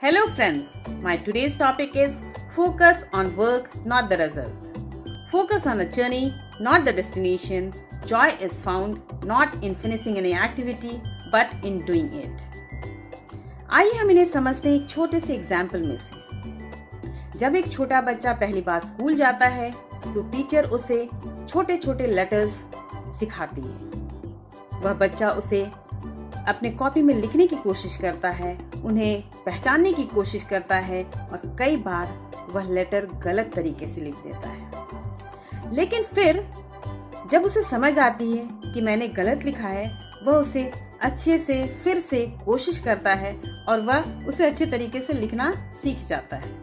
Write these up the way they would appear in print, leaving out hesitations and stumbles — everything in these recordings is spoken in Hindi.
Hello friends, my today's topic is focus on work, not the result. Focus on a journey, not the destination. Joy is found not in finishing any activity but in doing it. आइए हम इन्हें समझते हैं एक छोटे से एग्जाम्पल में से। जब एक छोटा बच्चा पहली बार स्कूल जाता है तो टीचर उसे छोटे छोटे लेटर्स सिखाती है। वह बच्चा उसे अपने कॉपी में लिखने की कोशिश करता है, उन्हें पहचानने की कोशिश करता है और कई बार वह लेटर गलत तरीके से लिख देता है। लेकिन फिर जब उसे समझ आती है कि मैंने गलत लिखा है, वह उसे अच्छे से फिर से कोशिश करता है और वह उसे अच्छे तरीके से लिखना सीख जाता है।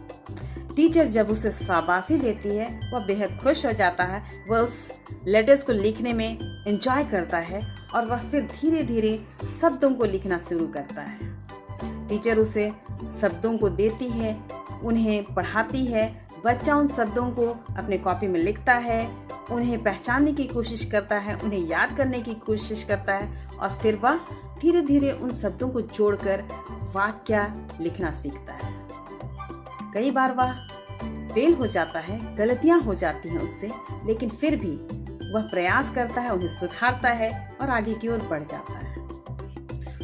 टीचर जब उसे शाबाशी देती है, वह बेहद खुश हो जाता है। वह उस लेटर्स को लिखने में एंजॉय करता है और वह फिर धीरे धीरे शब्दों को लिखना शुरू करता है। टीचर उसे शब्दों को देती है, उन्हें पढ़ाती है। बच्चा उन शब्दों को अपने कॉपी में लिखता है, उन्हें पहचानने की कोशिश करता है, उन्हें याद करने की कोशिश करता है और फिर वह धीरे धीरे उन शब्दों को जोड़कर वाक्य लिखना सीखता है। कई बार वह फेल हो जाता है, गलतियां हो जाती हैं उससे, लेकिन फिर भी वह प्रयास करता है, उन्हें सुधारता है और आगे की ओर बढ़ जाता है।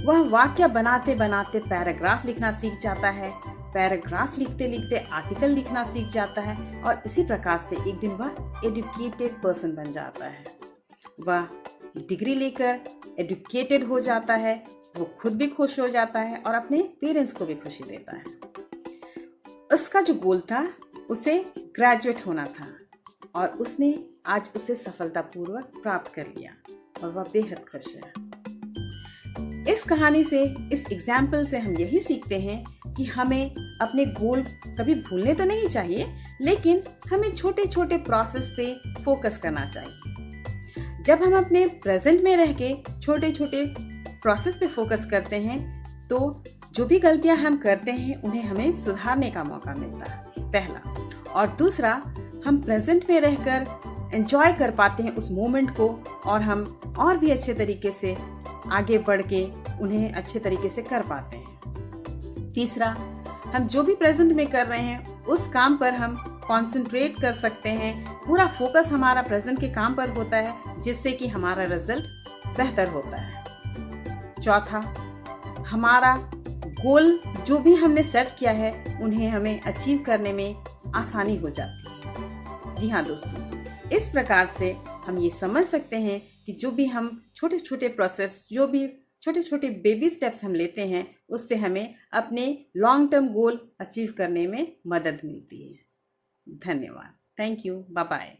वह वाक्य बनाते बनाते पैराग्राफ लिखना सीख जाता है, पैराग्राफ लिखते लिखते आर्टिकल लिखना सीख जाता है और इसी प्रकार से एक दिन वह एजुकेटेड पर्सन बन जाता है। वह डिग्री लेकर एजुकेटेड हो जाता है, वो खुद भी खुश हो जाता है और अपने पेरेंट्स को भी खुशी देता है। उसका जो गोल था उसे ग्रेजुएट होना था और उसने आज उसे सफलतापूर्वक प्राप्त कर लिया और वह बेहद खुश है। इस कहानी से, इस एग्जाम्पल से हम यही सीखते हैं कि हमें अपने गोल कभी भूलने तो नहीं चाहिए, लेकिन हमें छोटे छोटे प्रोसेस पे फोकस करना चाहिए। जब हम अपने प्रेजेंट में रह के छोटे छोटे प्रोसेस पे फोकस करते हैं तो जो भी गलतियां हम करते हैं उन्हें हमें सुधारने का मौका मिलता है, पहला। और दूसरा, हम प्रेजेंट में रहकर एंजॉय कर पाते हैं उस मोमेंट को और हम और भी अच्छे तरीके से आगे बढ़ के उन्हें अच्छे तरीके से कर पाते हैं। तीसरा, हम जो भी प्रेजेंट में कर रहे हैं उस काम पर हम कंसंट्रेट कर सकते हैं, पूरा फोकस हमारा प्रेजेंट के काम पर होता है, जिससे कि हमारा रिजल्ट बेहतर होता है। चौथा, हमारा गोल जो भी हमने सेट किया है उन्हें हमें अचीव करने में आसानी हो जाती है। जी हाँ दोस्तों, इस प्रकार से हम ये समझ सकते हैं कि जो भी हम छोटे छोटे प्रोसेस, जो भी छोटे छोटे बेबी स्टेप्स हम लेते हैं, उससे हमें अपने लॉन्ग टर्म गोल अचीव करने में मदद मिलती है। धन्यवाद। Thank you. Bye bye.